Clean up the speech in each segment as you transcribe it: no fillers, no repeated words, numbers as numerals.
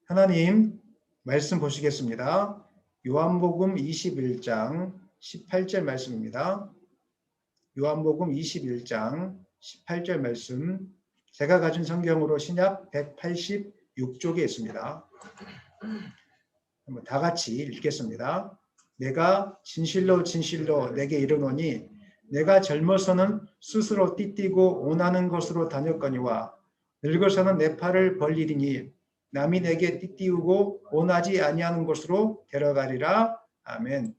하나님 말씀 보시겠습니다. 요한복음 21장 18절 말씀입니다. 요한복음 21장 18절 말씀, 제가 가진 성경으로 신약 186쪽에 있습니다. 한번 다 같이 읽겠습니다. 내가 진실로 진실로 내게 이르노니 내가 젊어서는 스스로 띠띠고 온하는 곳으로 다녔거니와 늙어서는 내 팔을 벌리리니 남이 내게 띠띠우고 온하지 아니하는 곳으로 데려가리라. 아멘.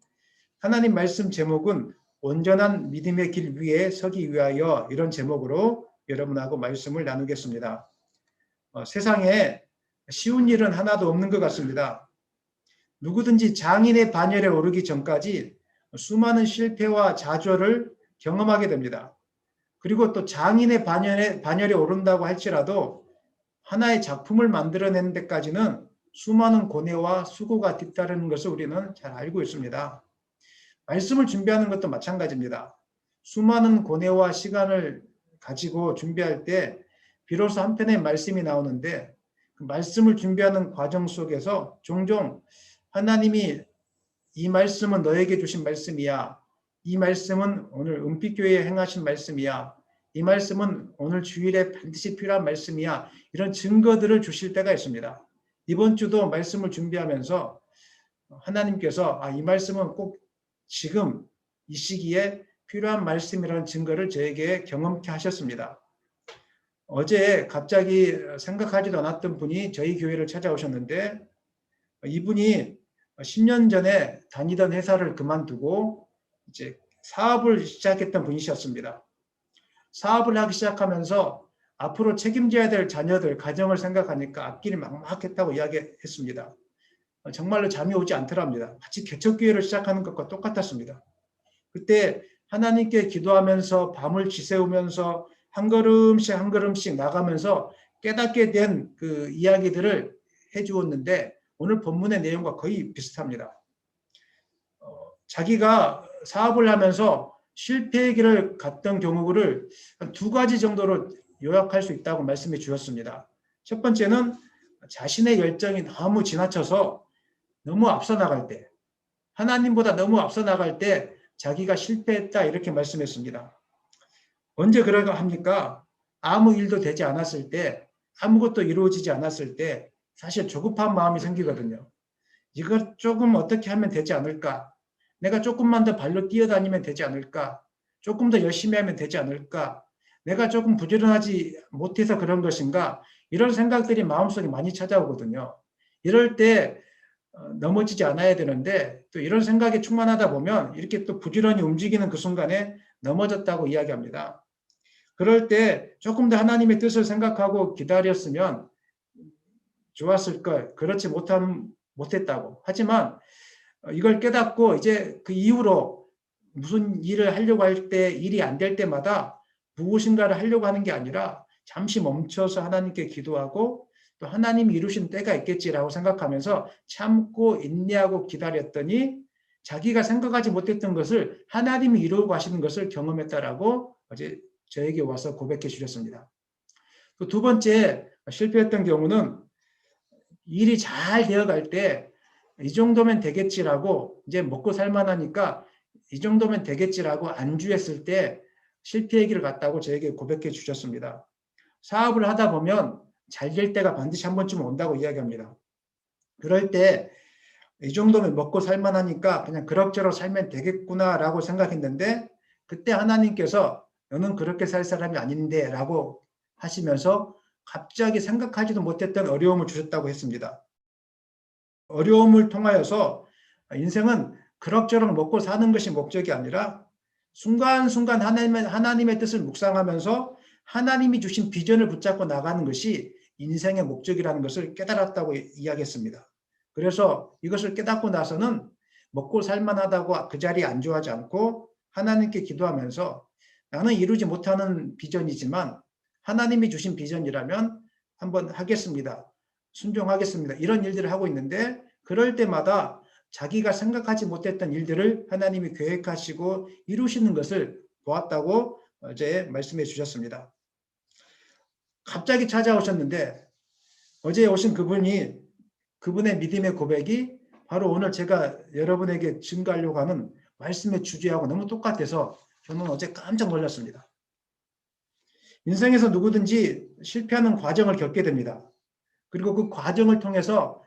하나님 말씀 제목은 온전한 믿음의 길 위에 서기 위하여, 이런 제목으로 여러분하고 말씀을 나누겠습니다. 세상에 쉬운 일은 하나도 없는 것 같습니다. 누구든지 장인의 반열에 오르기 전까지 수많은 실패와 좌절을 경험하게 됩니다. 그리고 또 장인의 반열에 오른다고 할지라도 하나의 작품을 만들어내는 데까지는 수많은 고뇌와 수고가 뒤따르는 것을 우리는 잘 알고 있습니다. 말씀을 준비하는 것도 마찬가지입니다. 수많은 고뇌와 시간을 가지고 준비할 때 비로소 한 편의 말씀이 나오는데, 그 말씀을 준비하는 과정 속에서 종종 하나님이 이 말씀은 너에게 주신 말씀이야, 이 말씀은 오늘 은빛교회에 행하신 말씀이야, 이 말씀은 오늘 주일에 반드시 필요한 말씀이야, 이런 증거들을 주실 때가 있습니다. 이번 주도 말씀을 준비하면서 하나님께서 이 말씀은 꼭 지금 이 시기에 필요한 말씀이라는 증거를 저에게 경험케 하셨습니다. 어제 갑자기 생각하지도 않았던 분이 저희 교회를 찾아오셨는데, 이분이 10년 전에 다니던 회사를 그만두고 이제 사업을 시작했던 분이셨습니다. 사업을 하기 시작하면서 앞으로 책임져야 될 자녀들, 가정을 생각하니까 앞길이 막막했다고 이야기했습니다. 정말로 잠이 오지 않더랍니다. 마치 개척교회를 시작하는 것과 똑같았습니다. 그때 하나님께 기도하면서 밤을 지새우면서 한 걸음씩 한 걸음씩 나가면서 깨닫게 된 그 이야기들을 해주었는데, 오늘 본문의 내용과 거의 비슷합니다. 자기가 사업을 하면서 실패의 길을 갔던 경우를 한 두 가지 정도로 요약할 수 있다고 말씀해 주셨습니다. 첫 번째는 자신의 열정이 너무 지나쳐서 너무 앞서 나갈 때, 하나님보다 너무 앞서 나갈 때 자기가 실패했다, 이렇게 말씀했습니다. 언제 그러가 합니까? 아무 일도 되지 않았을 때, 아무것도 이루어지지 않았을 때 사실 조급한 마음이 생기거든요. 이걸 조금 어떻게 하면 되지 않을까? 내가 조금만 더 발로 뛰어다니면 되지 않을까? 조금 더 열심히 하면 되지 않을까? 내가 조금 부지런하지 못해서 그런 것인가? 이런 생각들이 마음속에 많이 찾아오거든요. 이럴 때 넘어지지 않아야 되는데, 또 이런 생각에 충만하다 보면 이렇게 또 부지런히 움직이는 그 순간에 넘어졌다고 이야기합니다. 그럴 때 조금 더 하나님의 뜻을 생각하고 기다렸으면 좋았을 걸, 그렇지 못했다고. 하지만 이걸 깨닫고 이제 그 이후로 무슨 일을 하려고 할 때 일이 안 될 때마다 무엇인가를 하려고 하는 게 아니라 잠시 멈춰서 하나님께 기도하고 또 하나님이 이루신 때가 있겠지라고 생각하면서 참고 인내하고 기다렸더니 자기가 생각하지 못했던 것을 하나님이 이루고 하시는 것을 경험했다라고 어제 저에게 와서 고백해 주셨습니다. 또 두 번째 실패했던 경우는 일이 잘 되어갈 때 이 정도면 되겠지라고, 이제 먹고 살만하니까 이 정도면 되겠지라고 안주했을 때 실패의 길을 갔다고 저에게 고백해 주셨습니다. 사업을 하다 보면 잘 될 때가 반드시 한 번쯤 온다고 이야기합니다. 그럴 때 이 정도면 먹고 살만하니까 그냥 그럭저럭 살면 되겠구나라고 생각했는데, 그때 하나님께서 너는 그렇게 살 사람이 아닌데 라고 하시면서 갑자기 생각하지도 못했던 어려움을 주셨다고 했습니다. 어려움을 통하여서 인생은 그럭저럭 먹고 사는 것이 목적이 아니라 순간순간 하나님의 뜻을 묵상하면서 하나님이 주신 비전을 붙잡고 나가는 것이 인생의 목적이라는 것을 깨달았다고 이야기했습니다. 그래서 이것을 깨닫고 나서는 먹고 살만하다고 그 자리에 안주하지 않고 하나님께 기도하면서 나는 이루지 못하는 비전이지만 하나님이 주신 비전이라면 한번 하겠습니다. 순종하겠습니다. 이런 일들을 하고 있는데, 그럴 때마다 자기가 생각하지 못했던 일들을 하나님이 계획하시고 이루시는 것을 보았다고 어제 말씀해 주셨습니다. 갑자기 찾아오셨는데, 어제 오신 그분이 그분의 믿음의 고백이 바로 오늘 제가 여러분에게 증거하려고 하는 말씀의 주제하고 너무 똑같아서 저는 어제 깜짝 놀랐습니다. 인생에서 누구든지 실패하는 과정을 겪게 됩니다. 그리고 그 과정을 통해서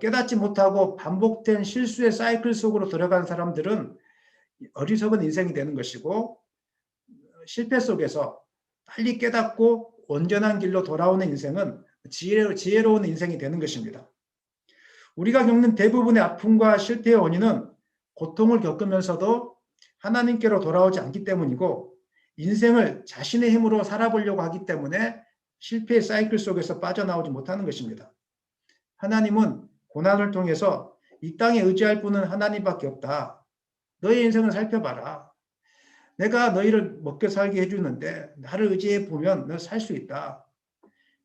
깨닫지 못하고 반복된 실수의 사이클 속으로 들어간 사람들은 어리석은 인생이 되는 것이고, 실패 속에서 빨리 깨닫고 온전한 길로 돌아오는 인생은 지혜로운 인생이 되는 것입니다. 우리가 겪는 대부분의 아픔과 실패의 원인은 고통을 겪으면서도 하나님께로 돌아오지 않기 때문이고, 인생을 자신의 힘으로 살아보려고 하기 때문에 실패의 사이클 속에서 빠져나오지 못하는 것입니다. 하나님은 고난을 통해서 이 땅에 의지할 분은 하나님밖에 없다. 너의 인생을 살펴봐라. 내가 너희를 먹게 살게 해주는데 나를 의지해 보면 너 살 수 있다.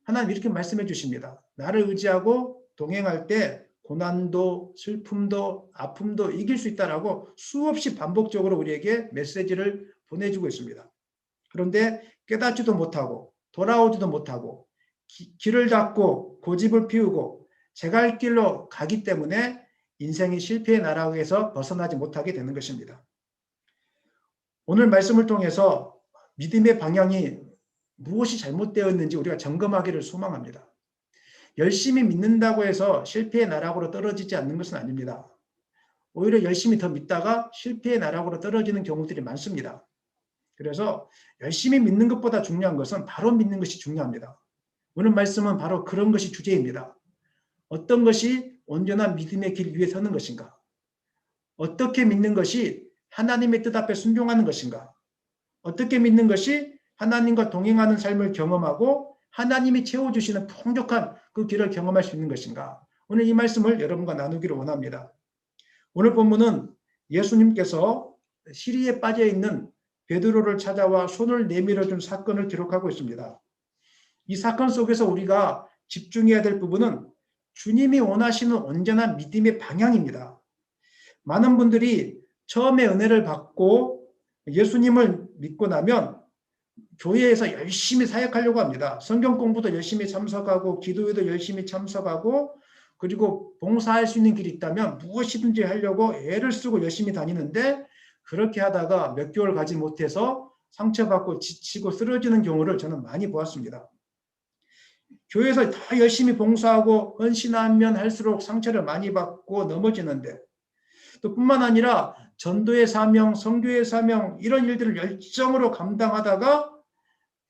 하나님 이렇게 말씀해 주십니다. 나를 의지하고 동행할 때 고난도 슬픔도 아픔도 이길 수 있다라고 수없이 반복적으로 우리에게 메시지를 보내주고 있습니다. 그런데 깨닫지도 못하고 돌아오지도 못하고 길을 닫고 고집을 피우고 제갈 길로 가기 때문에 인생이 실패의 나락에서 벗어나지 못하게 되는 것입니다. 오늘 말씀을 통해서 믿음의 방향이 무엇이 잘못되었는지 우리가 점검하기를 소망합니다. 열심히 믿는다고 해서 실패의 나락으로 떨어지지 않는 것은 아닙니다. 오히려 열심히 더 믿다가 실패의 나락으로 떨어지는 경우들이 많습니다. 그래서 열심히 믿는 것보다 중요한 것은 바로 믿는 것이 중요합니다. 오늘 말씀은 바로 그런 것이 주제입니다. 어떤 것이 온전한 믿음의 길 위에 서는 것인가? 어떻게 믿는 것이 하나님의 뜻 앞에 순종하는 것인가? 어떻게 믿는 것이 하나님과 동행하는 삶을 경험하고 하나님이 채워주시는 풍족한 그 길을 경험할 수 있는 것인가? 오늘 이 말씀을 여러분과 나누기를 원합니다. 오늘 본문은 예수님께서 시리에 빠져있는 베드로를 찾아와 손을 내밀어준 사건을 기록하고 있습니다. 이 사건 속에서 우리가 집중해야 될 부분은 주님이 원하시는 온전한 믿음의 방향입니다. 많은 분들이 처음에 은혜를 받고 예수님을 믿고 나면 교회에서 열심히 사역하려고 합니다. 성경 공부도 열심히 참석하고 기도회도 열심히 참석하고 그리고 봉사할 수 있는 길이 있다면 무엇이든지 하려고 애를 쓰고 열심히 다니는데 그렇게 하다가 몇 개월 가지 못해서 상처받고 지치고 쓰러지는 경우를 저는 많이 보았습니다. 교회에서 다 열심히 봉사하고 헌신하면 할수록 상처를 많이 받고 넘어지는데 또 뿐만 아니라 전도의 사명, 선교의 사명 이런 일들을 열정으로 감당하다가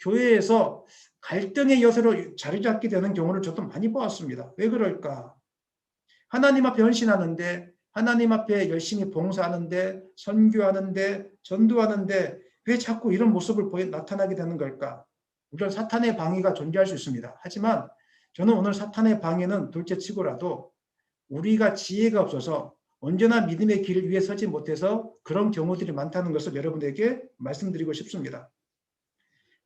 교회에서 갈등의 여세로 자리 잡게 되는 경우를 저도 많이 보았습니다. 왜 그럴까? 하나님 앞에 헌신하는데 하나님 앞에 열심히 봉사하는데 선교하는데 전도하는데 왜 자꾸 이런 모습을 나타나게 되는 걸까? 물론 사탄의 방해가 존재할 수 있습니다. 하지만 저는 오늘 사탄의 방해는 둘째치고라도 우리가 지혜가 없어서 온전한 믿음의 길을 위해 서지 못해서 그런 경우들이 많다는 것을 여러분에게 말씀드리고 싶습니다.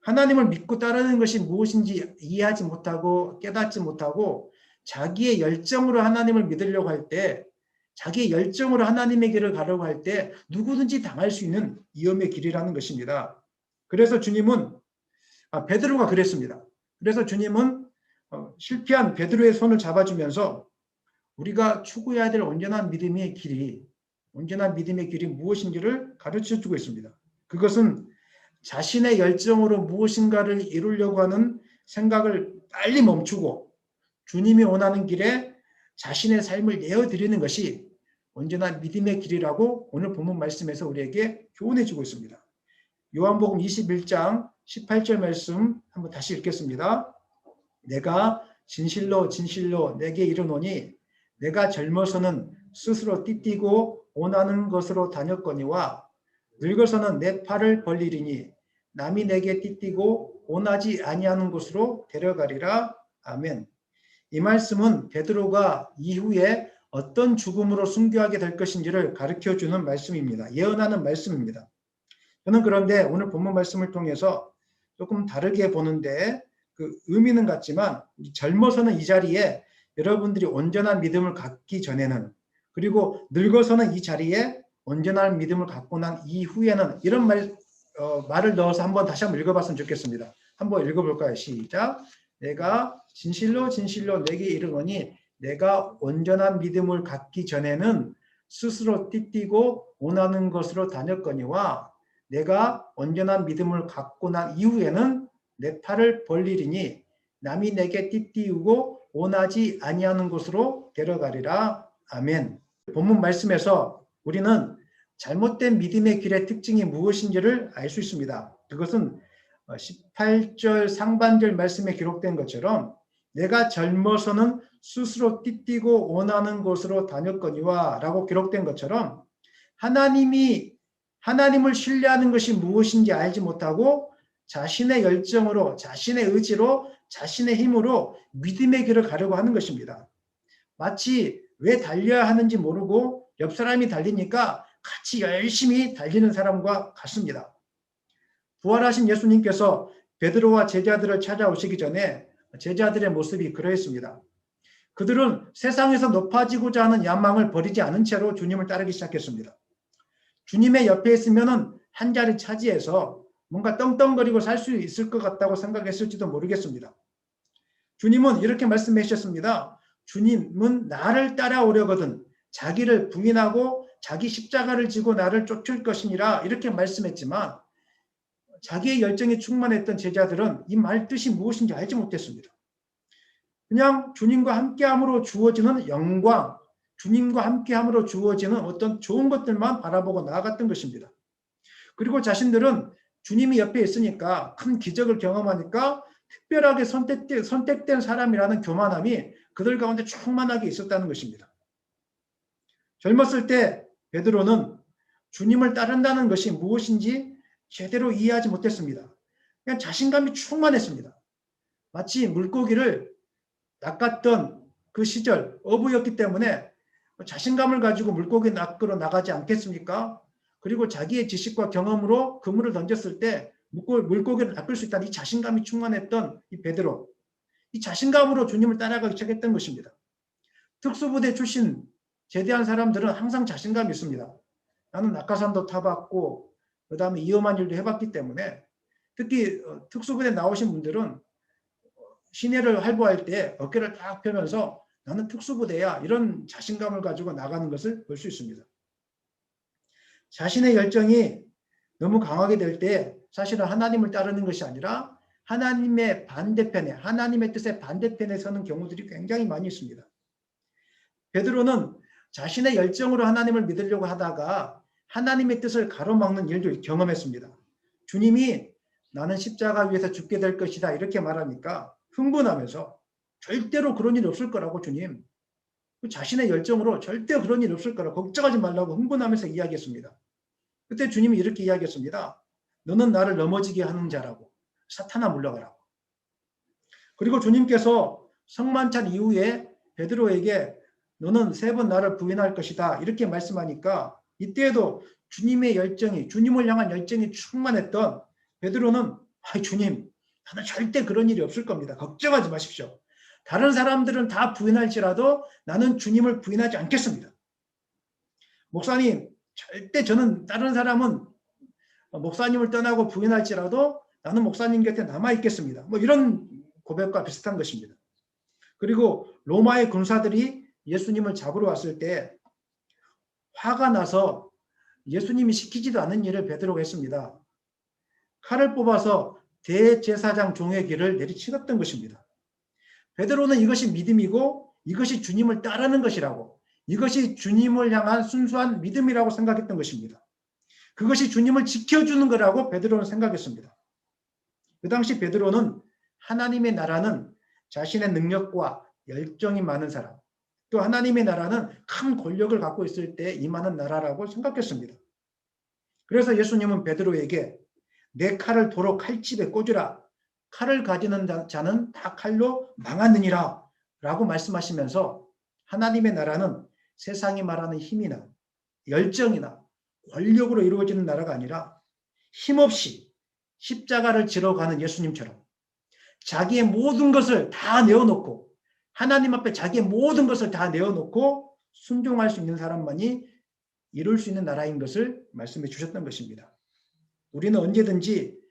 하나님을 믿고 따르는 것이 무엇인지 이해하지 못하고 깨닫지 못하고 자기의 열정으로 하나님을 믿으려고 할 때 자기의 열정으로 하나님의 길을 가려고 할 때 누구든지 당할 수 있는 위험의 길이라는 것입니다. 그래서 주님은 베드로가 그랬습니다. 그래서 주님은 실패한 베드로의 손을 잡아주면서 우리가 추구해야 될 온전한 믿음의 길이 무엇인지를 가르쳐주고 있습니다. 그것은 자신의 열정으로 무엇인가를 이루려고 하는 생각을 빨리 멈추고 주님이 원하는 길에 자신의 삶을 내어드리는 것이 온전한 믿음의 길이라고 오늘 본문 말씀에서 우리에게 교훈해주고 있습니다. 요한복음 21장 18절 말씀 한번 다시 읽겠습니다. 내가 진실로 진실로 내게 이르노니 내가 젊어서는 스스로 띠띠고 원하는 것으로 다녔거니와 늙어서는 내 팔을 벌리리니 남이 내게 띠띠고 원하지 아니하는 곳으로 데려가리라. 아멘. 이 말씀은 베드로가 이후에 어떤 죽음으로 순교하게 될 것인지를 가르쳐주는 말씀입니다. 예언하는 말씀입니다. 저는 그런데 오늘 본문 말씀을 통해서 조금 다르게 보는데 그 의미는 같지만 젊어서는 이 자리에 여러분들이 온전한 믿음을 갖기 전에는 그리고 늙어서는 이 자리에 온전한 믿음을 갖고 난 이후에는 이런 말을 넣어서 다시 한번 읽어봤으면 좋겠습니다. 한번 읽어볼까요? 시작. 내가 진실로 진실로 내게 이르노니 내가 온전한 믿음을 갖기 전에는 스스로 띠띠고 원하는 것으로 다녔거니와 내가 온전한 믿음을 갖고 난 이후에는 내 팔을 벌리리니 남이 내게 띠띠우고 원하지 아니하는 곳으로 데려가리라. 아멘. 본문 말씀에서 우리는 잘못된 믿음의 길의 특징이 무엇인지를 알 수 있습니다. 그것은 18절 상반절 말씀에 기록된 것처럼 내가 젊어서는 스스로 띠띠고 원하는 곳으로 다녔거니와 라고 기록된 것처럼 하나님을 신뢰하는 것이 무엇인지 알지 못하고 자신의 열정으로, 자신의 의지로, 자신의 힘으로 믿음의 길을 가려고 하는 것입니다. 마치 왜 달려야 하는지 모르고 옆 사람이 달리니까 같이 열심히 달리는 사람과 같습니다. 부활하신 예수님께서 베드로와 제자들을 찾아오시기 전에 제자들의 모습이 그러했습니다. 그들은 세상에서 높아지고자 하는 야망을 버리지 않은 채로 주님을 따르기 시작했습니다. 주님의 옆에 있으면 한 자리 차지해서 뭔가 떵떵거리고 살 수 있을 것 같다고 생각했을지도 모르겠습니다. 주님은 이렇게 말씀하셨습니다. 주님은 나를 따라오려거든 자기를 부인하고 자기 십자가를 지고 나를 쫓을 것이니라 이렇게 말씀했지만 자기의 열정이 충만했던 제자들은 이 말 뜻이 무엇인지 알지 못했습니다. 그냥 주님과 함께함으로 주어지는 영광, 주님과 함께함으로 주어지는 어떤 좋은 것들만 바라보고 나아갔던 것입니다. 그리고 자신들은 주님이 옆에 있으니까 큰 기적을 경험하니까 특별하게 선택된 사람이라는 교만함이 그들 가운데 충만하게 있었다는 것입니다. 젊었을 때 베드로는 주님을 따른다는 것이 무엇인지 제대로 이해하지 못했습니다. 그냥 자신감이 충만했습니다. 마치 물고기를 낚았던 그 시절 어부였기 때문에 자신감을 가지고 물고기 낚으러 나가지 않겠습니까? 그리고 자기의 지식과 경험으로 그물을 던졌을 때 물고기를 낚을 수 있다는 이 자신감이 충만했던 이 베드로, 이 자신감으로 주님을 따라가기 시작했던 것입니다. 특수부대 출신 제대한 사람들은 항상 자신감이 있습니다. 나는 낙하산도 타봤고 그 다음에 위험한 일도 해봤기 때문에 특히 특수부대 나오신 분들은 시내를 활보할 때 어깨를 딱 펴면서 나는 특수부대야 이런 자신감을 가지고 나가는 것을 볼 수 있습니다. 자신의 열정이 너무 강하게 될 때 사실은 하나님을 따르는 것이 아니라 하나님의 반대편에, 하나님의 뜻의 반대편에 서는 경우들이 굉장히 많이 있습니다. 베드로는 자신의 열정으로 하나님을 믿으려고 하다가 하나님의 뜻을 가로막는 일도 경험했습니다. 주님이 나는 십자가 위에서 죽게 될 것이다 이렇게 말하니까 흥분하면서 절대로 그런 일이 없을 거라고 주님, 자신의 열정으로 절대 그런 일이 없을 거라고 걱정하지 말라고 흥분하면서 이야기했습니다. 그때 주님이 이렇게 이야기했습니다. 너는 나를 넘어지게 하는 자라고, 사탄아 물러가라고. 그리고 주님께서 성만찬 이후에 베드로에게 너는 3번 나를 부인할 것이다 이렇게 말씀하니까 이때에도 주님의 열정이, 주님을 향한 열정이 충만했던 베드로는 주님, 나는 절대 그런 일이 없을 겁니다. 걱정하지 마십시오. 다른 사람들은 다 부인할지라도 나는 주님을 부인하지 않겠습니다. 목사님, 절대 저는 다른 사람은 목사님을 떠나고 부인할지라도 나는 목사님 곁에 남아있겠습니다. 뭐 이런 고백과 비슷한 것입니다. 그리고 로마의 군사들이 예수님을 잡으러 왔을 때 화가 나서 예수님이 시키지도 않은 일을 베드로가 했습니다. 칼을 뽑아서 대제사장 종의 길을 내리치렀던 것입니다. 베드로는 이것이 믿음이고 이것이 주님을 따르는 것이라고, 이것이 주님을 향한 순수한 믿음이라고 생각했던 것입니다. 그것이 주님을 지켜주는 거라고 베드로는 생각했습니다. 그 당시 베드로는 하나님의 나라는 자신의 능력과 열정이 많은 사람, 또 하나님의 나라는 큰 권력을 갖고 있을 때 임하는 나라라고 생각했습니다. 그래서 예수님은 베드로에게 내 칼을 도로 칼집에 꽂으라. 칼을 가지는 자는 다 칼로 망하느니라 라고 말씀하시면서 하나님의 나라는 세상이 말하는 힘이나 열정이나 권력으로 이루어지는 나라가 아니라 힘없이 십자가를 지러 가는 예수님처럼 자기의 모든 것을 다 내어놓고 하나님 앞에 자기의 모든 것을 다 내어놓고 순종할 수 있는 사람만이 이룰 수 있는 나라인 것을 말씀해 주셨던 것입니다. 우리는 언제든지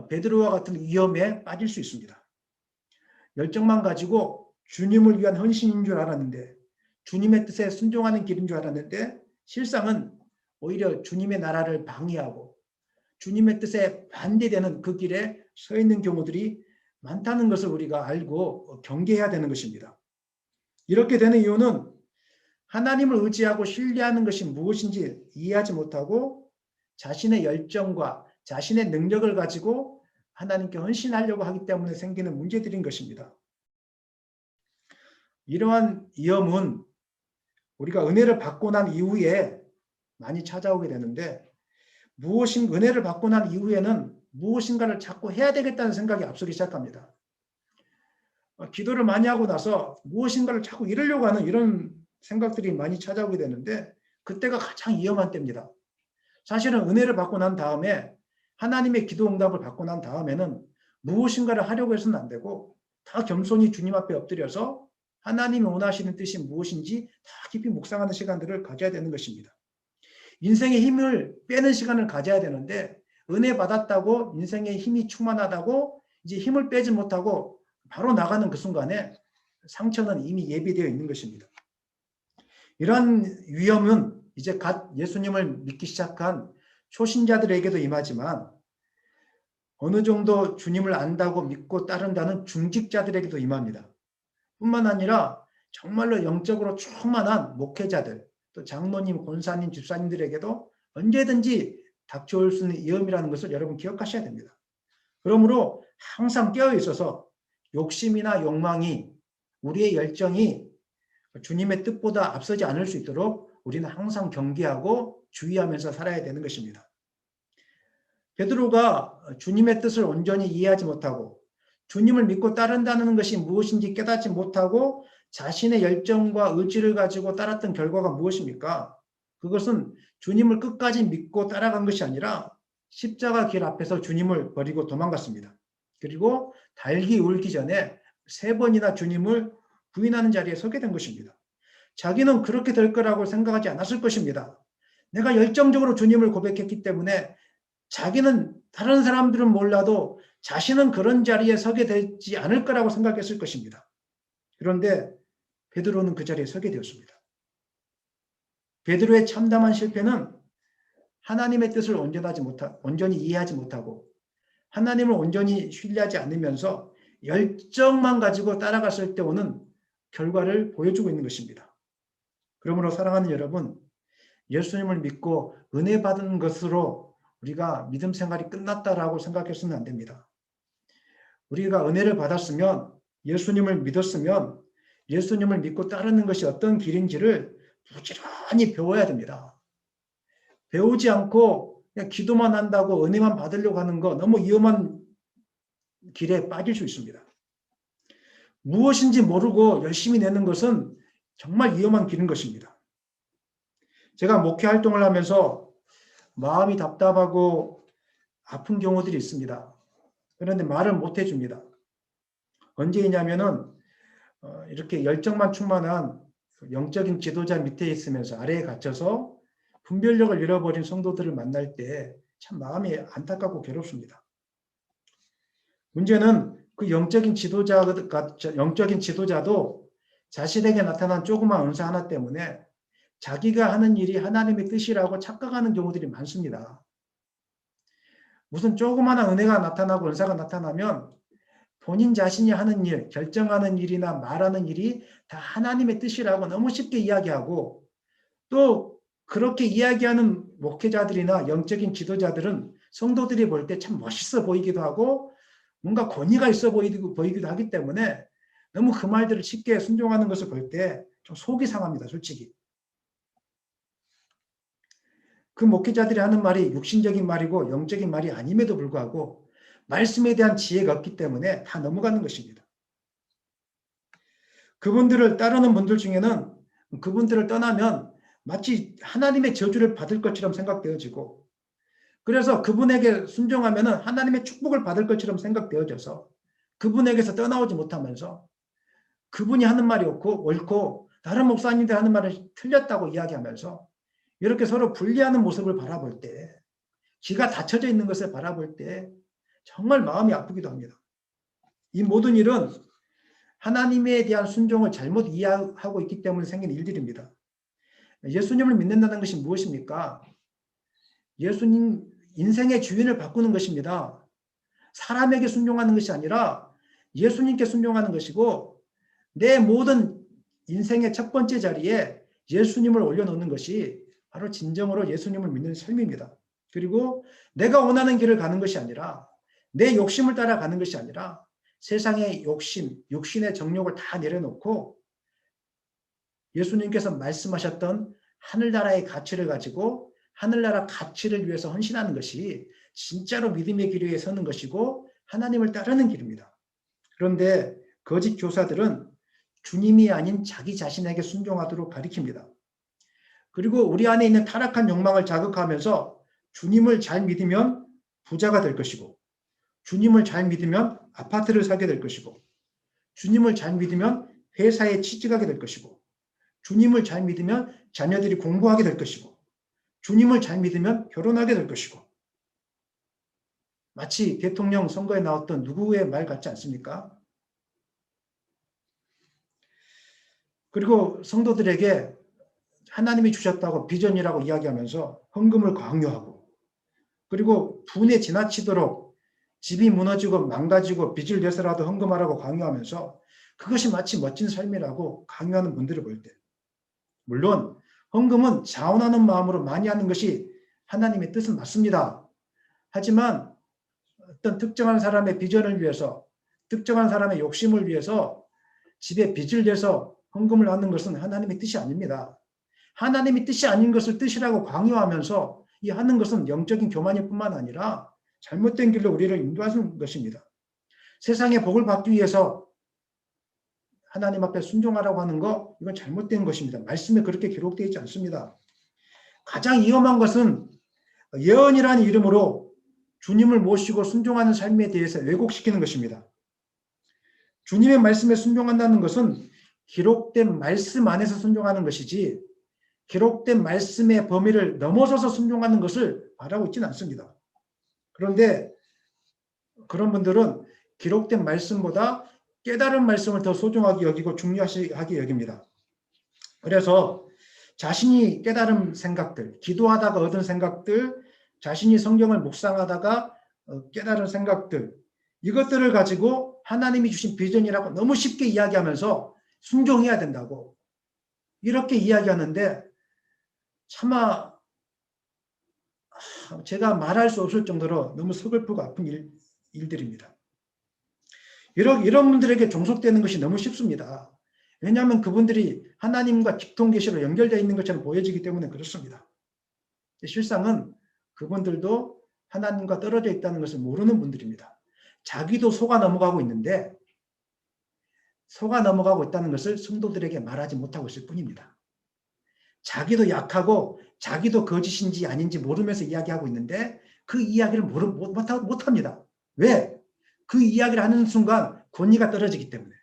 베드로와 같은 위험에 빠질 수 있습니다. 열정만 가지고 주님을 위한 헌신인 줄 알았는데, 주님의 뜻에 순종하는 길인 줄 알았는데 실상은 오히려 주님의 나라를 방해하고 주님의 뜻에 반대되는 그 길에 서 있는 경우들이 많다는 것을 우리가 알고 경계해야 되는 것입니다. 이렇게 되는 이유는 하나님을 의지하고 신뢰하는 것이 무엇인지 이해하지 못하고 자신의 열정과 자신의 능력을 가지고 하나님께 헌신하려고 하기 때문에 생기는 문제들인 것입니다. 이러한 위험은 우리가 은혜를 받고 난 이후에 많이 찾아오게 되는데, 은혜를 받고 난 이후에는 무엇인가를 자꾸 해야 되겠다는 생각이 앞서기 시작합니다. 기도를 많이 하고 나서 무엇인가를 자꾸 이루려고 하는 이런 생각들이 많이 찾아오게 되는데, 그때가 가장 위험한 때입니다. 사실은 은혜를 받고 난 다음에, 하나님의 기도 응답을 받고 난 다음에는 무엇인가를 하려고 해서는 안 되고 다 겸손히 주님 앞에 엎드려서 하나님이 원하시는 뜻이 무엇인지 다 깊이 묵상하는 시간들을 가져야 되는 것입니다. 인생의 힘을 빼는 시간을 가져야 되는데, 은혜 받았다고 인생의 힘이 충만하다고 이제 힘을 빼지 못하고 바로 나가는 그 순간에 상처는 이미 예비되어 있는 것입니다. 이러한 위험은 이제 갓 예수님을 믿기 시작한 초신자들에게도 임하지만, 어느 정도 주님을 안다고 믿고 따른다는 중직자들에게도 임합니다. 뿐만 아니라 정말로 영적으로 충만한 목회자들, 또 장로님, 권사님, 집사님들에게도 언제든지 닥쳐올 수 있는 위험이라는 것을 여러분 기억하셔야 됩니다. 그러므로 항상 깨어 있어서 욕심이나 욕망이, 우리의 열정이 주님의 뜻보다 앞서지 않을 수 있도록 우리는 항상 경계하고 주의하면서 살아야 되는 것입니다. 베드로가 주님의 뜻을 온전히 이해하지 못하고 주님을 믿고 따른다는 것이 무엇인지 깨닫지 못하고 자신의 열정과 의지를 가지고 따랐던 결과가 무엇입니까? 그것은 주님을 끝까지 믿고 따라간 것이 아니라 십자가 길 앞에서 주님을 버리고 도망갔습니다. 그리고 달기 울기 전에 3번이나 주님을 부인하는 자리에 서게 된 것입니다. 자기는 그렇게 될 거라고 생각하지 않았을 것입니다. 내가 열정적으로 주님을 고백했기 때문에 자기는, 다른 사람들은 몰라도 자신은 그런 자리에 서게 되지 않을 거라고 생각했을 것입니다. 그런데 베드로는 그 자리에 서게 되었습니다. 베드로의 참담한 실패는 하나님의 뜻을 온전히 이해하지 못하고 하나님을 온전히 신뢰하지 않으면서 열정만 가지고 따라갔을 때 오는 결과를 보여주고 있는 것입니다. 그러므로 사랑하는 여러분, 예수님을 믿고 은혜 받은 것으로 우리가 믿음 생활이 끝났다라고 생각해서는 안 됩니다. 우리가 은혜를 받았으면, 예수님을 믿었으면 예수님을 믿고 따르는 것이 어떤 길인지를 부지런히 배워야 됩니다. 배우지 않고 그냥 기도만 한다고 은혜만 받으려고 하는 거 너무 위험한 길에 빠질 수 있습니다. 무엇인지 모르고 열심히 내는 것은 정말 위험한 길인 것입니다. 제가 목회 활동을 하면서 마음이 답답하고 아픈 경우들이 있습니다. 그런데 말을 못 해줍니다. 언제이냐면은 이렇게 열정만 충만한 영적인 지도자 밑에 있으면서 아래에 갇혀서 분별력을 잃어버린 성도들을 만날 때 참 마음이 안타깝고 괴롭습니다. 문제는 그 영적인 지도자도 자신에게 나타난 조그만 은사 하나 때문에 자기가 하는 일이 하나님의 뜻이라고 착각하는 경우들이 많습니다. 무슨 조그마한 은혜가 나타나고 은사가 나타나면 본인 자신이 하는 일, 결정하는 일이나 말하는 일이 다 하나님의 뜻이라고 너무 쉽게 이야기하고, 또 그렇게 이야기하는 목회자들이나 영적인 지도자들은 성도들이 볼 때 참 멋있어 보이기도 하고 뭔가 권위가 있어 보이기도 하기 때문에 너무 그 말들을 쉽게 순종하는 것을 볼 때 좀 속이 상합니다, 솔직히. 그 목회자들이 하는 말이 육신적인 말이고 영적인 말이 아님에도 불구하고 말씀에 대한 지혜가 없기 때문에 다 넘어가는 것입니다. 그분들을 따르는 분들 중에는 그분들을 떠나면 마치 하나님의 저주를 받을 것처럼 생각되어지고, 그래서 그분에게 순종하면 하나님의 축복을 받을 것처럼 생각되어져서 그분에게서 떠나오지 못하면서 그분이 하는 말이 옳고 다른 목사님들 하는 말을 틀렸다고 이야기하면서 이렇게 서로 분리하는 모습을 바라볼 때, 기가 닫혀져 있는 것을 바라볼 때 정말 마음이 아프기도 합니다. 이 모든 일은 하나님에 대한 순종을 잘못 이해하고 있기 때문에 생긴 일들입니다. 예수님을 믿는다는 것이 무엇입니까? 예수님 인생의 주인을 바꾸는 것입니다. 사람에게 순종하는 것이 아니라 예수님께 순종하는 것이고, 내 모든 인생의 첫 번째 자리에 예수님을 올려놓는 것이 바로 진정으로 예수님을 믿는 삶입니다. 그리고 내가 원하는 길을 가는 것이 아니라, 내 욕심을 따라가는 것이 아니라 세상의 욕심, 육신의 정욕을 다 내려놓고 예수님께서 말씀하셨던 하늘나라의 가치를 가지고 하늘나라 가치를 위해서 헌신하는 것이 진짜로 믿음의 길 위에 서는 것이고 하나님을 따르는 길입니다. 그런데 거짓 교사들은 주님이 아닌 자기 자신에게 순종하도록 가리킵니다. 그리고 우리 안에 있는 타락한 욕망을 자극하면서 주님을 잘 믿으면 부자가 될 것이고, 주님을 잘 믿으면 아파트를 사게 될 것이고, 주님을 잘 믿으면 회사에 취직하게 될 것이고, 주님을 잘 믿으면 자녀들이 공부하게 될 것이고, 주님을 잘 믿으면 결혼하게 될 것이고, 마치 대통령 선거에 나왔던 누구의 말 같지 않습니까? 그리고 성도들에게 하나님이 주셨다고 비전이라고 이야기하면서 헌금을 강요하고, 그리고 분에 지나치도록 집이 무너지고 망가지고 빚을 내서라도 헌금하라고 강요하면서 그것이 마치 멋진 삶이라고 강요하는 분들을 볼 때, 물론 헌금은 자원하는 마음으로 많이 하는 것이 하나님의 뜻은 맞습니다. 하지만 어떤 특정한 사람의 비전을 위해서, 특정한 사람의 욕심을 위해서 집에 빚을 내서 헌금을 하는 것은 하나님의 뜻이 아닙니다. 하나님의 뜻이 아닌 것을 뜻이라고 강요하면서 이 하는 것은 영적인 교만일 뿐만 아니라 잘못된 길로 우리를 인도하는 것입니다. 세상의 복을 받기 위해서 하나님 앞에 순종하라고 하는 거, 이건 잘못된 것입니다. 말씀에 그렇게 기록되어 있지 않습니다. 가장 위험한 것은 예언이라는 이름으로 주님을 모시고 순종하는 삶에 대해서 왜곡시키는 것입니다. 주님의 말씀에 순종한다는 것은 기록된 말씀 안에서 순종하는 것이지, 기록된 말씀의 범위를 넘어서서 순종하는 것을 바라고 있지는 않습니다. 그런데 그런 분들은 기록된 말씀보다 깨달은 말씀을 더 소중하게 여기고 중요하게 여깁니다. 그래서 자신이 깨달은 생각들, 기도하다가 얻은 생각들, 자신이 성경을 묵상하다가 깨달은 생각들, 이것들을 가지고 하나님이 주신 비전이라고 너무 쉽게 이야기하면서 순종해야 된다고 이렇게 이야기하는데, 차마 제가 말할 수 없을 정도로 너무 서글프고 아픈 일들입니다. 이런 분들에게 종속되는 것이 너무 쉽습니다. 왜냐하면 그분들이 하나님과 직통계시로 연결되어 있는 것처럼 보여지기 때문에 그렇습니다. 실상은 그분들도 하나님과 떨어져 있다는 것을 모르는 분들입니다. 자기도 속아 넘어가고 있는데, 속아 넘어가고 있다는 것을 성도들에게 말하지 못하고 있을 뿐입니다. 자기도 약하고 자기도 거짓인지 아닌지 모르면서 이야기하고 있는데 그 이야기를 못합니다. 왜? 그 이야기를 하는 순간 권위가 떨어지기 때문에.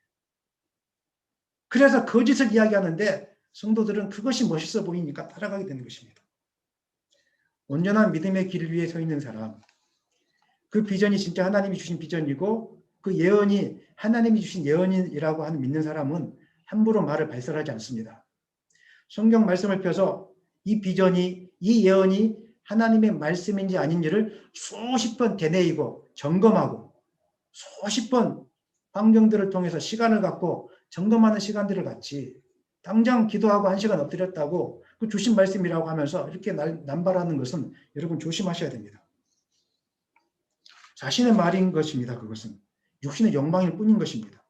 그래서 거짓을 이야기하는데 성도들은 그것이 멋있어 보이니까 따라가게 되는 것입니다. 온전한 믿음의 길을 위해 서 있는 사람, 그 비전이 진짜 하나님이 주신 비전이고 그 예언이 하나님이 주신 예언이라고 하는 믿는 사람은 함부로 말을 발설하지 않습니다. 성경 말씀을 펴서 이 비전이, 이 예언이 하나님의 말씀인지 아닌지를 수십 번 되뇌이고 점검하고 수십 번 환경들을 통해서 시간을 갖고 점검하는 시간들을 갖지, 당장 기도하고 1시간 엎드렸다고 그 주신 말씀이라고 하면서 이렇게 남발하는 것은 여러분 조심하셔야 됩니다. 자신의 말인 것입니다. 그것은 육신의 욕망일 뿐인 것입니다.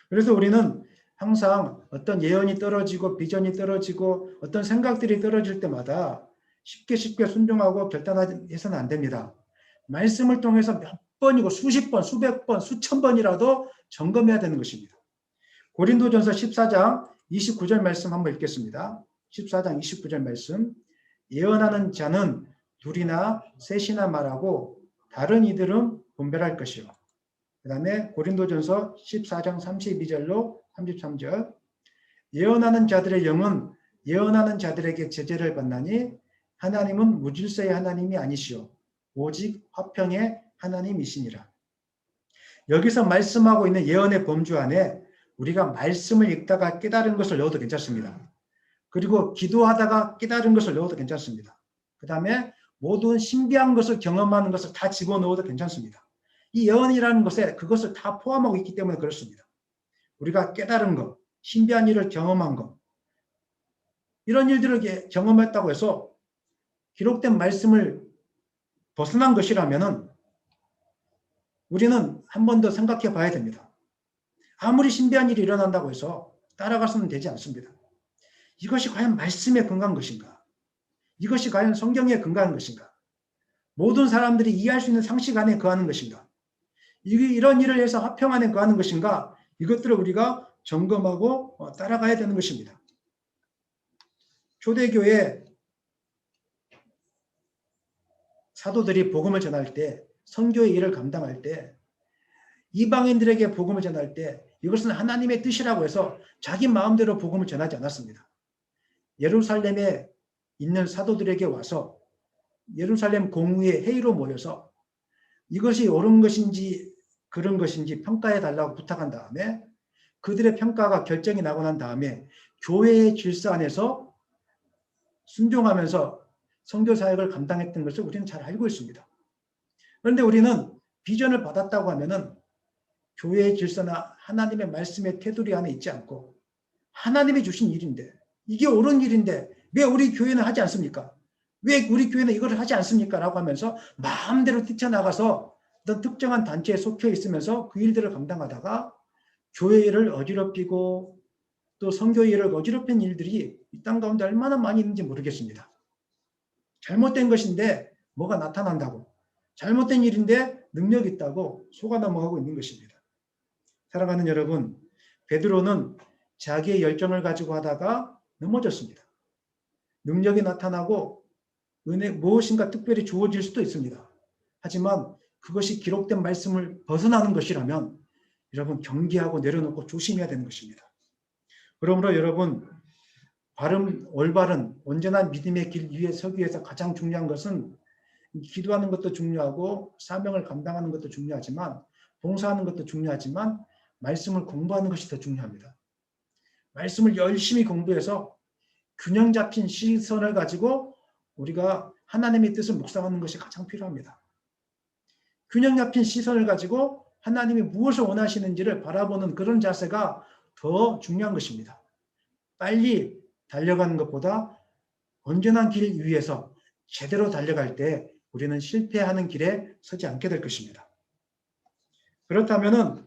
그래서 우리는 항상 어떤 예언이 떨어지고 비전이 떨어지고 어떤 생각들이 떨어질 때마다 쉽게 순종하고 결단해서는 안 됩니다. 말씀을 통해서 몇 번이고 수십 번, 수백 번, 수천 번이라도 점검해야 되는 것입니다. 고린도전서 14장 29절 말씀 한번 읽겠습니다. 14장 29절 말씀. 예언하는 자는 둘이나 셋이나 말하고 다른 이들은 분별할 것이요. 그 다음에 고린도전서 14장 32절로 33절. 예언하는 자들의 영은 예언하는 자들에게 제재를 받나니 하나님은 무질서의 하나님이 아니시오 오직 화평의 하나님이시니라. 여기서 말씀하고 있는 예언의 범주 안에 우리가 말씀을 읽다가 깨달은 것을 넣어도 괜찮습니다. 그리고 기도하다가 깨달은 것을 넣어도 괜찮습니다. 그 다음에 모든 신비한 것을 경험하는 것을 다 집어넣어도 괜찮습니다. 이 예언이라는 것에 그것을 다 포함하고 있기 때문에 그렇습니다. 우리가 깨달은 것, 신비한 일을 경험한 것, 이런 일들을 경험했다고 해서 기록된 말씀을 벗어난 것이라면 우리는 한 번 더 생각해 봐야 됩니다. 아무리 신비한 일이 일어난다고 해서 따라가서는 되지 않습니다. 이것이 과연 말씀에 근거한 것인가? 이것이 과연 성경에 근거한 것인가? 모든 사람들이 이해할 수 있는 상식 안에 거하는 것인가? 이런 일을 해서 화평 안에 거하는 것인가? 이것들을 우리가 점검하고 따라가야 되는 것입니다. 초대교회 사도들이 복음을 전할 때, 선교의 일을 감당할 때, 이방인들에게 복음을 전할 때 이것은 하나님의 뜻이라고 해서 자기 마음대로 복음을 전하지 않았습니다. 예루살렘에 있는 사도들에게 와서 예루살렘 공의회 회의로 모여서 이것이 옳은 것인지 그런 것인지 평가해 달라고 부탁한 다음에 그들의 평가가 결정이 나고 난 다음에 교회의 질서 안에서 순종하면서 선교 사역을 감당했던 것을 우리는 잘 알고 있습니다. 그런데 우리는 비전을 받았다고 하면은 교회의 질서나 하나님의 말씀의 테두리 안에 있지 않고 하나님이 주신 일인데 이게 옳은 일인데 왜 우리 교회는 하지 않습니까? 왜 우리 교회는 이걸 하지 않습니까? 라고 하면서 마음대로 뛰쳐나가서 어떤 특정한 단체에 속해 있으면서 그 일들을 감당하다가 교회 일을 어지럽히고 또 선교 일을 어지럽힌 일들이 이 땅 가운데 얼마나 많이 있는지 모르겠습니다. 잘못된 것인데 뭐가 나타난다고 잘못된 일인데 능력이 있다고 속아 넘어가고 있는 것입니다. 사랑하는 여러분, 베드로는 자기의 열정을 가지고 하다가 넘어졌습니다. 능력이 나타나고 은혜 무엇인가 특별히 주어질 수도 있습니다. 하지만 그것이 기록된 말씀을 벗어나는 것이라면 여러분 경계하고 내려놓고 조심해야 되는 것입니다. 그러므로 여러분 바른 올바른 온전한 믿음의 길 위에 서기 위해서 가장 중요한 것은 기도하는 것도 중요하고 사명을 감당하는 것도 중요하지만 봉사하는 것도 중요하지만 말씀을 공부하는 것이 더 중요합니다. 말씀을 열심히 공부해서 균형 잡힌 시선을 가지고 우리가 하나님의 뜻을 묵상하는 것이 가장 필요합니다. 균형 잡힌 시선을 가지고 하나님이 무엇을 원하시는지를 바라보는 그런 자세가 더 중요한 것입니다. 빨리 달려가는 것보다 온전한 길 위에서 제대로 달려갈 때 우리는 실패하는 길에 서지 않게 될 것입니다. 그렇다면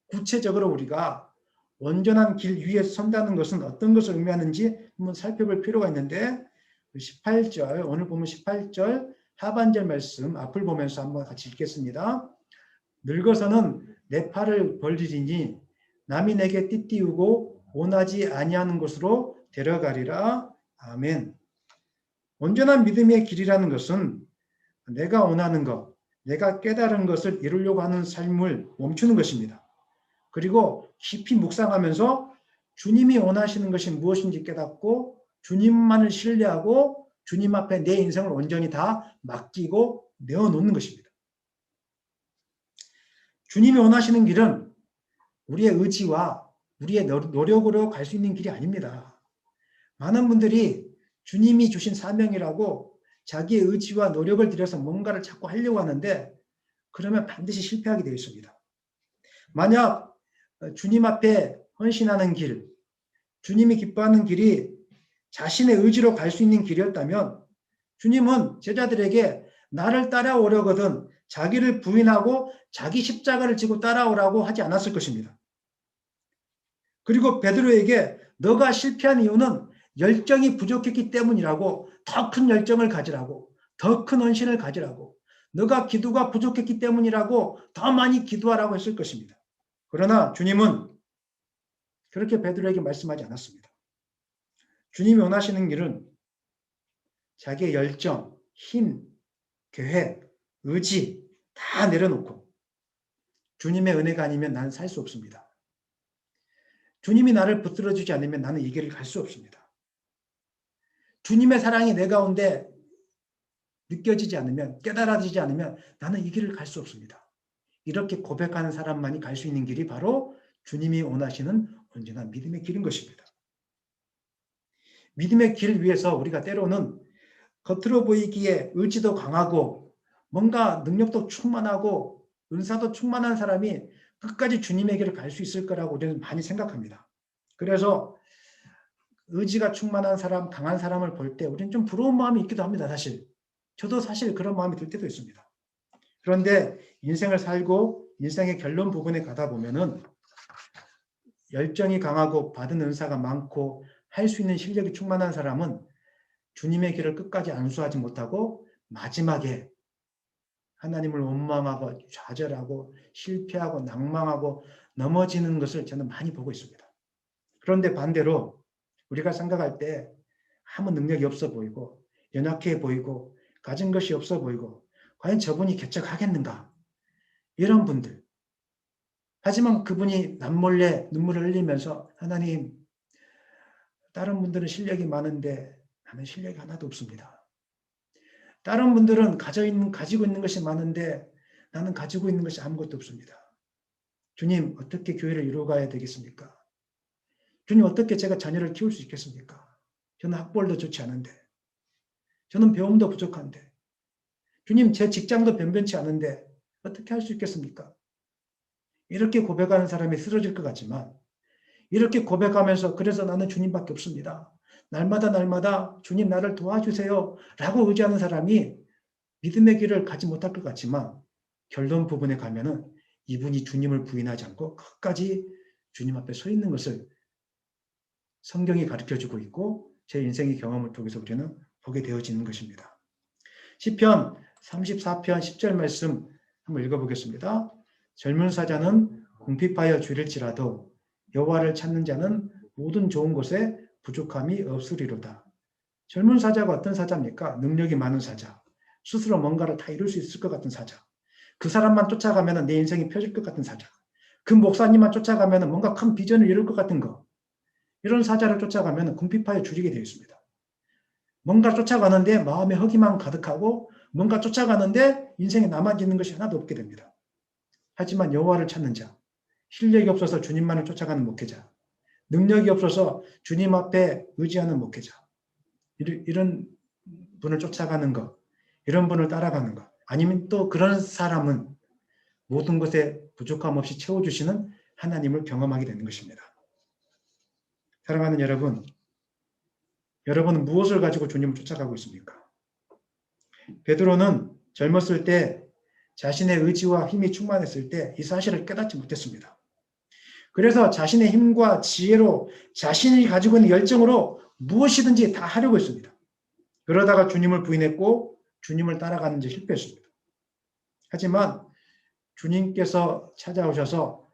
구체적으로 우리가 온전한 길 위에 선다는 것은 어떤 것을 의미하는지 한번 살펴볼 필요가 있는데 18절 오늘 보면 18절 하반절 말씀 앞을 보면서 한번 같이 읽겠습니다. 늙어서는 내 팔을 벌리리니 남이 내게 띠띠우고 원하지 아니하는 곳으로 데려가리라. 아멘. 온전한 믿음의 길이라는 것은 내가 원하는 것, 내가 깨달은 것을 이루려고 하는 삶을 멈추는 것입니다. 그리고 깊이 묵상하면서 주님이 원하시는 것이 무엇인지 깨닫고 주님만을 신뢰하고 주님 앞에 내 인생을 온전히 다 맡기고 내어놓는 것입니다. 주님이 원하시는 길은 우리의 의지와 우리의 노력으로 갈 수 있는 길이 아닙니다. 많은 분들이 주님이 주신 사명이라고 자기의 의지와 노력을 들여서 뭔가를 자꾸 하려고 하는데 그러면 반드시 실패하게 되어 있습니다. 만약 주님 앞에 헌신하는 길, 주님이 기뻐하는 길이 자신의 의지로 갈 수 있는 길이었다면 주님은 제자들에게 나를 따라오려거든 자기를 부인하고 자기 십자가를 지고 따라오라고 하지 않았을 것입니다. 그리고 베드로에게 너가 실패한 이유는 열정이 부족했기 때문이라고 더 큰 열정을 가지라고 더 큰 헌신을 가지라고 너가 기도가 부족했기 때문이라고 더 많이 기도하라고 했을 것입니다. 그러나 주님은 그렇게 베드로에게 말씀하지 않았습니다. 주님이 원하시는 길은 자기의 열정, 힘, 계획, 의지 다 내려놓고 주님의 은혜가 아니면 나는 살 수 없습니다. 주님이 나를 붙들어주지 않으면 나는 이 길을 갈 수 없습니다. 주님의 사랑이 내 가운데 느껴지지 않으면 깨달아지지 않으면 나는 이 길을 갈 수 없습니다. 이렇게 고백하는 사람만이 갈 수 있는 길이 바로 주님이 원하시는 온전한 믿음의 길인 것입니다. 믿음의 길 위에서 우리가 때로는 겉으로 보이기에 의지도 강하고 뭔가 능력도 충만하고 은사도 충만한 사람이 끝까지 주님의 길을 갈 수 있을 거라고 우리는 많이 생각합니다. 그래서 의지가 충만한 사람, 강한 사람을 볼 때 우리는 좀 부러운 마음이 있기도 합니다. 사실 저도 사실 그런 마음이 들 때도 있습니다. 그런데 인생을 살고 인생의 결론 부분에 가다 보면은 열정이 강하고 받은 은사가 많고 할 수 있는 실력이 충만한 사람은 주님의 길을 끝까지 안수하지 못하고 마지막에 하나님을 원망하고 좌절하고 실패하고 낭망하고 넘어지는 것을 저는 많이 보고 있습니다. 그런데 반대로 우리가 생각할 때 아무 능력이 없어 보이고 연약해 보이고 가진 것이 없어 보이고 과연 저분이 개척하겠는가? 이런 분들. 하지만 그분이 남몰래 눈물을 흘리면서 하나님, 다른 분들은 실력이 많은데 나는 실력이 하나도 없습니다. 다른 분들은 가지고 있는 것이 많은데 나는 가지고 있는 것이 아무것도 없습니다. 주님, 어떻게 교회를 이루어가야 되겠습니까? 주님, 어떻게 제가 자녀를 키울 수 있겠습니까? 저는 학벌도 좋지 않은데, 저는 배움도 부족한데, 주님, 제 직장도 변변치 않은데 어떻게 할 수 있겠습니까? 이렇게 고백하는 사람이 쓰러질 것 같지만 이렇게 고백하면서 그래서 나는 주님밖에 없습니다. 날마다 주님 나를 도와주세요 라고 의지하는 사람이 믿음의 길을 가지 못할 것 같지만 결론 부분에 가면은 이분이 주님을 부인하지 않고 끝까지 주님 앞에 서 있는 것을 성경이 가르쳐주고 있고 제 인생의 경험을 통해서 우리는 보게 되어지는 것입니다. 시편 34편 10절 말씀 한번 읽어보겠습니다. 젊은 사자는 궁핍하여 줄일지라도 여호와를 찾는 자는 모든 좋은 것에 부족함이 없으리로다. 젊은 사자가 어떤 사자입니까? 능력이 많은 사자. 스스로 뭔가를 다 이룰 수 있을 것 같은 사자. 그 사람만 쫓아가면 내 인생이 펴질 것 같은 사자. 그 목사님만 쫓아가면 뭔가 큰 비전을 이룰 것 같은 거. 이런 사자를 쫓아가면 궁핍하여 줄이게 되어 있습니다. 뭔가 쫓아가는데 마음에 허기만 가득하고 뭔가 쫓아가는데 인생에 남아있는 것이 하나도 없게 됩니다. 하지만 여호와를 찾는 자, 실력이 없어서 주님만을 쫓아가는 목회자, 능력이 없어서 주님 앞에 의지하는 목회자, 이런 분을 쫓아가는 것, 이런 분을 따라가는 것, 아니면 또 그런 사람은 모든 것에 부족함 없이 채워주시는 하나님을 경험하게 되는 것입니다. 사랑하는 여러분, 여러분은 무엇을 가지고 주님을 쫓아가고 있습니까? 베드로는 젊었을 때 자신의 의지와 힘이 충만했을 때 이 사실을 깨닫지 못했습니다. 그래서 자신의 힘과 지혜로 자신이 가지고 있는 열정으로 무엇이든지 다 하려고 했습니다. 그러다가 주님을 부인했고 주님을 따라가는 데 실패했습니다. 하지만 주님께서 찾아오셔서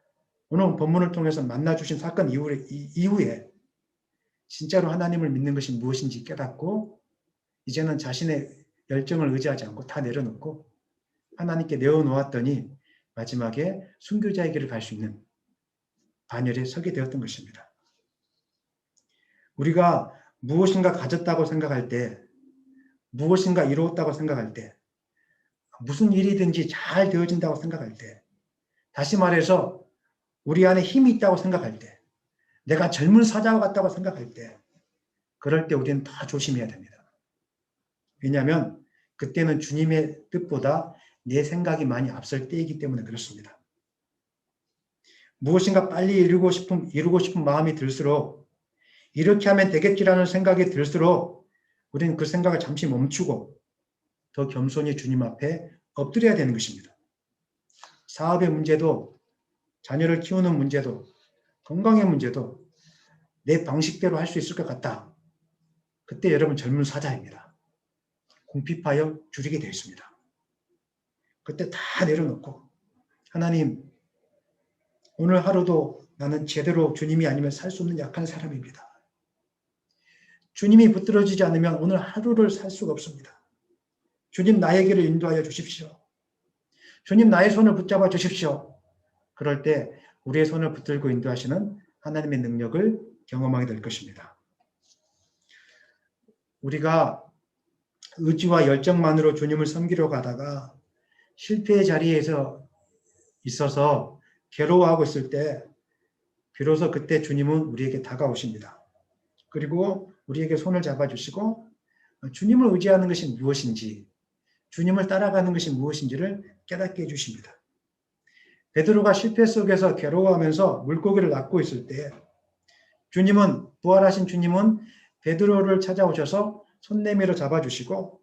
오늘 본문을 통해서 만나주신 사건 이후에 진짜로 하나님을 믿는 것이 무엇인지 깨닫고 이제는 자신의 열정을 의지하지 않고 다 내려놓고 하나님께 내어놓았더니 마지막에 순교자의 길을 갈 수 있는 반열에 서게 되었던 것입니다. 우리가 무엇인가 가졌다고 생각할 때, 무엇인가 이루었다고 생각할 때, 무슨 일이든지 잘 되어진다고 생각할 때, 다시 말해서 우리 안에 힘이 있다고 생각할 때, 내가 젊은 사자와 같다고 생각할 때, 그럴 때 우리는 더 조심해야 됩니다. 왜냐하면 그때는 주님의 뜻보다 내 생각이 많이 앞설 때이기 때문에 그렇습니다. 무엇인가 빨리 이루고 싶은 마음이 들수록 이렇게 하면 되겠지라는 생각이 들수록 우리는 그 생각을 잠시 멈추고 더 겸손히 주님 앞에 엎드려야 되는 것입니다. 사업의 문제도 자녀를 키우는 문제도 건강의 문제도 내 방식대로 할 수 있을 것 같다. 그때 여러분 젊은 사자입니다. 궁핍하여 줄이게 되어 있습니다. 그때 다 내려놓고 하나님 오늘 하루도 나는 제대로 주님이 아니면 살 수 없는 약한 사람입니다. 주님이 붙들어지지 않으면 오늘 하루를 살 수가 없습니다. 주님 나의 길을 인도하여 주십시오. 주님 나의 손을 붙잡아 주십시오. 그럴 때 우리의 손을 붙들고 인도하시는 하나님의 능력을 경험하게 될 것입니다. 우리가 의지와 열정만으로 주님을 섬기려 가다가 실패의 자리에서 있어서 괴로워하고 있을 때 비로소 그때 주님은 우리에게 다가오십니다. 그리고 우리에게 손을 잡아주시고 주님을 의지하는 것이 무엇인지, 주님을 따라가는 것이 무엇인지를 깨닫게 해주십니다. 베드로가 실패 속에서 괴로워하면서 물고기를 낚고 있을 때 주님은, 부활하신 주님은 베드로를 찾아오셔서 손 내밀어 잡아주시고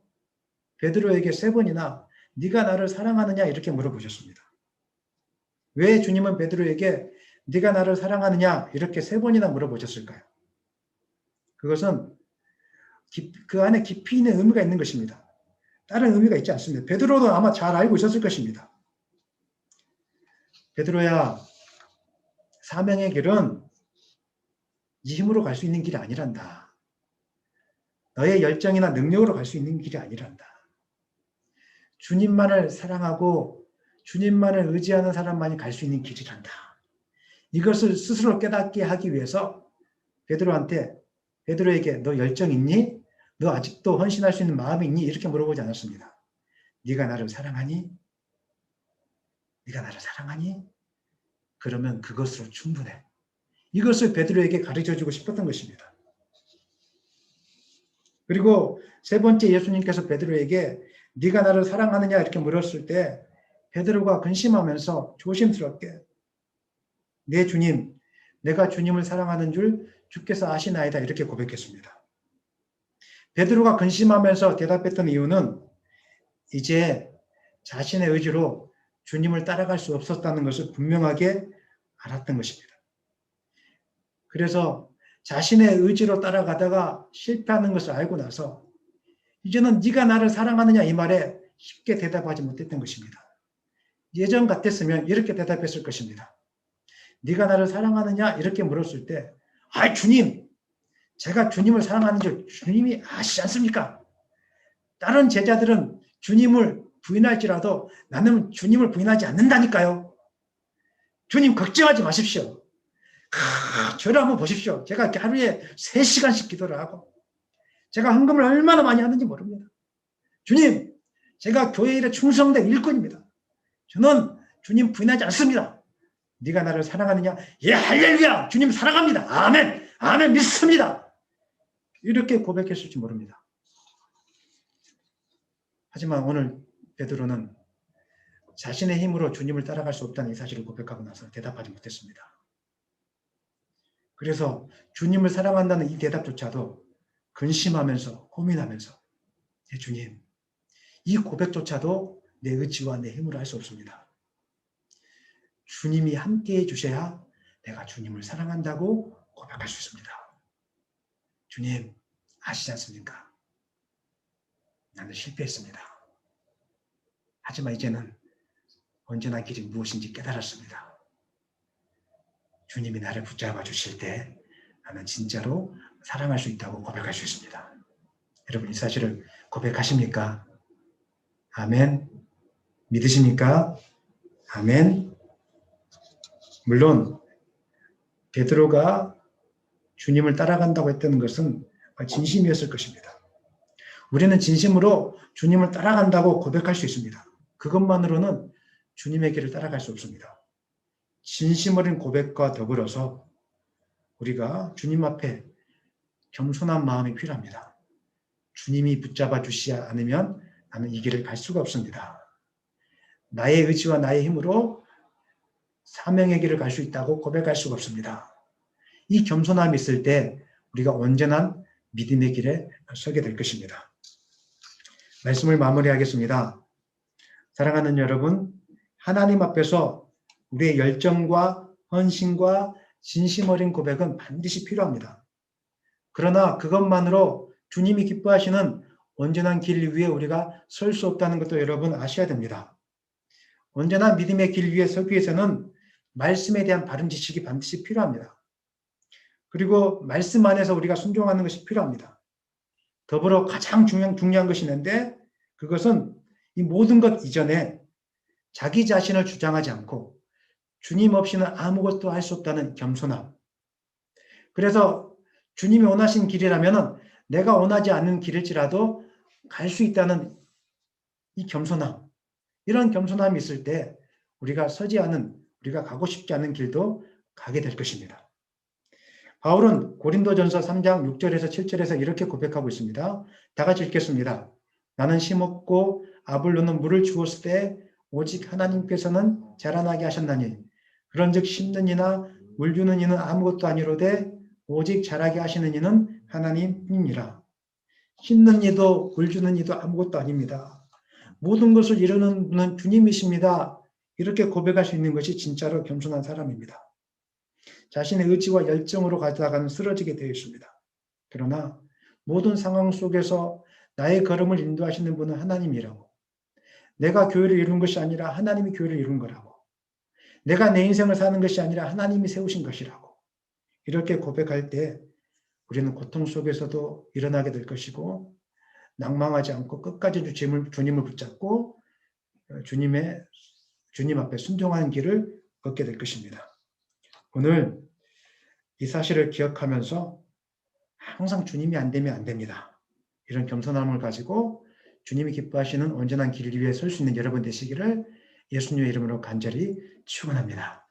베드로에게 3번이나 네가 나를 사랑하느냐 이렇게 물어보셨습니다. 왜 주님은 베드로에게 네가 나를 사랑하느냐 이렇게 3번이나 물어보셨을까요? 그것은 그 안에 깊이 있는 의미가 있는 것입니다. 다른 의미가 있지 않습니다. 베드로도 아마 잘 알고 있었을 것입니다. 베드로야, 사명의 길은 네 힘으로 갈 수 있는 길이 아니란다. 너의 열정이나 능력으로 갈 수 있는 길이 아니란다. 주님만을 사랑하고 주님만을 의지하는 사람만이 갈 수 있는 길이란다. 이것을 스스로 깨닫게 하기 위해서 베드로에게 너 열정 있니? 너 아직도 헌신할 수 있는 마음이 있니? 이렇게 물어보지 않았습니다. 네가 나를 사랑하니? 네가 나를 사랑하니? 그러면 그것으로 충분해. 이것을 베드로에게 가르쳐주고 싶었던 것입니다. 그리고 3번째, 예수님께서 베드로에게 네가 나를 사랑하느냐 이렇게 물었을 때 베드로가 근심하면서 조심스럽게 네 주님, 내가 주님을 사랑하는 줄 주께서 아시나이다 이렇게 고백했습니다. 베드로가 근심하면서 대답했던 이유는 이제 자신의 의지로 주님을 따라갈 수 없었다는 것을 분명하게 알았던 것입니다. 그래서 자신의 의지로 따라가다가 실패하는 것을 알고 나서 이제는 네가 나를 사랑하느냐 이 말에 쉽게 대답하지 못했던 것입니다. 예전 같았으면 이렇게 대답했을 것입니다. 네가 나를 사랑하느냐 이렇게 물었을 때 주님, 제가 주님을 사랑하는 줄 주님이 아시지 않습니까? 다른 제자들은 주님을 부인할지라도 나는 주님을 부인하지 않는다니까요. 주님 걱정하지 마십시오. 저를 한번 보십시오. 제가 이렇게 하루에 3시간씩 기도를 하고 제가 헌금을 얼마나 많이 하는지 모릅니다. 주님, 제가 교회 일에 충성된 일꾼입니다. 저는 주님 부인하지 않습니다. 네가 나를 사랑하느냐? 예, 할렐루야! 주님 사랑합니다. 아멘! 아멘 믿습니다. 이렇게 고백했을지 모릅니다. 하지만 오늘 베드로는 자신의 힘으로 주님을 따라갈 수 없다는 이 사실을 고백하고 나서 대답하지 못했습니다. 그래서 주님을 사랑한다는 이 대답조차도 근심하면서 고민하면서 주님, 이 고백조차도 내 의지와 내 힘으로 할 수 없습니다. 주님이 함께해 주셔야 내가 주님을 사랑한다고 고백할 수 있습니다. 주님, 아시지 않습니까? 나는 실패했습니다. 하지만 이제는 온전한 길이 무엇인지 깨달았습니다. 주님이 나를 붙잡아 주실 때 나는 진짜로 사랑할 수 있다고 고백할 수 있습니다. 여러분 이 사실을 고백하십니까? 아멘. 믿으십니까? 아멘. 물론 베드로가 주님을 따라간다고 했던 것은 진심이었을 것입니다. 우리는 진심으로 주님을 따라간다고 고백할 수 있습니다. 그것만으로는 주님의 길을 따라갈 수 없습니다. 진심 어린 고백과 더불어서 우리가 주님 앞에 겸손한 마음이 필요합니다. 주님이 붙잡아 주시지 않으면 나는 이 길을 갈 수가 없습니다. 나의 의지와 나의 힘으로 사명의 길을 갈 수 있다고 고백할 수가 없습니다. 이 겸손함이 있을 때 우리가 온전한 믿음의 길에 서게 될 것입니다. 말씀을 마무리하겠습니다. 사랑하는 여러분, 하나님 앞에서 우리의 열정과 헌신과 진심 어린 고백은 반드시 필요합니다. 그러나 그것만으로 주님이 기뻐하시는 온전한 길 위에 우리가 설 수 없다는 것도 여러분 아셔야 됩니다. 온전한 믿음의 길 위에 서기 위해서는 말씀에 대한 바른 지식이 반드시 필요합니다. 그리고 말씀 안에서 우리가 순종하는 것이 필요합니다. 더불어 가장 중요한 것이 있는데 그것은 이 모든 것 이전에 자기 자신을 주장하지 않고 주님 없이는 아무것도 할 수 없다는 겸손함. 그래서 주님이 원하신 길이라면 내가 원하지 않는 길일지라도 갈 수 있다는 이 겸손함. 이런 겸손함이 있을 때 우리가 서지 않은, 우리가 가고 싶지 않은 길도 가게 될 것입니다. 바울은 고린도전서 3장 6절에서 7절에서 이렇게 고백하고 있습니다. 다 같이 읽겠습니다. 나는 심었고 아볼로는 물을 주었을 때 오직 하나님께서는 자라나게 하셨나니 그런즉 심는 이나 물 주는 이는 아무것도 아니로되 오직 자라게 하시는 이는 하나님이니라. 심는 이도 물 주는 이도 아무것도 아닙니다. 모든 것을 이루는 분은 주님이십니다. 이렇게 고백할 수 있는 것이 진짜로 겸손한 사람입니다. 자신의 의지와 열정으로 가다가는 쓰러지게 되어 있습니다. 그러나 모든 상황 속에서 나의 걸음을 인도하시는 분은 하나님이라고. 내가 교회를 이룬 것이 아니라 하나님이 교회를 이룬 거라고. 내가 내 인생을 사는 것이 아니라 하나님이 세우신 것이라고. 이렇게 고백할 때 우리는 고통 속에서도 일어나게 될 것이고 낭망하지 않고 끝까지 주님을 붙잡고 주님 앞에 순종하는 길을 걷게 될 것입니다. 오늘 이 사실을 기억하면서 항상 주님이 안 되면 안 됩니다. 이런 겸손함을 가지고 주님이 기뻐하시는 온전한 길 위에 설 수 있는 여러분 되시기를 예수님의 이름으로 간절히 축원합니다.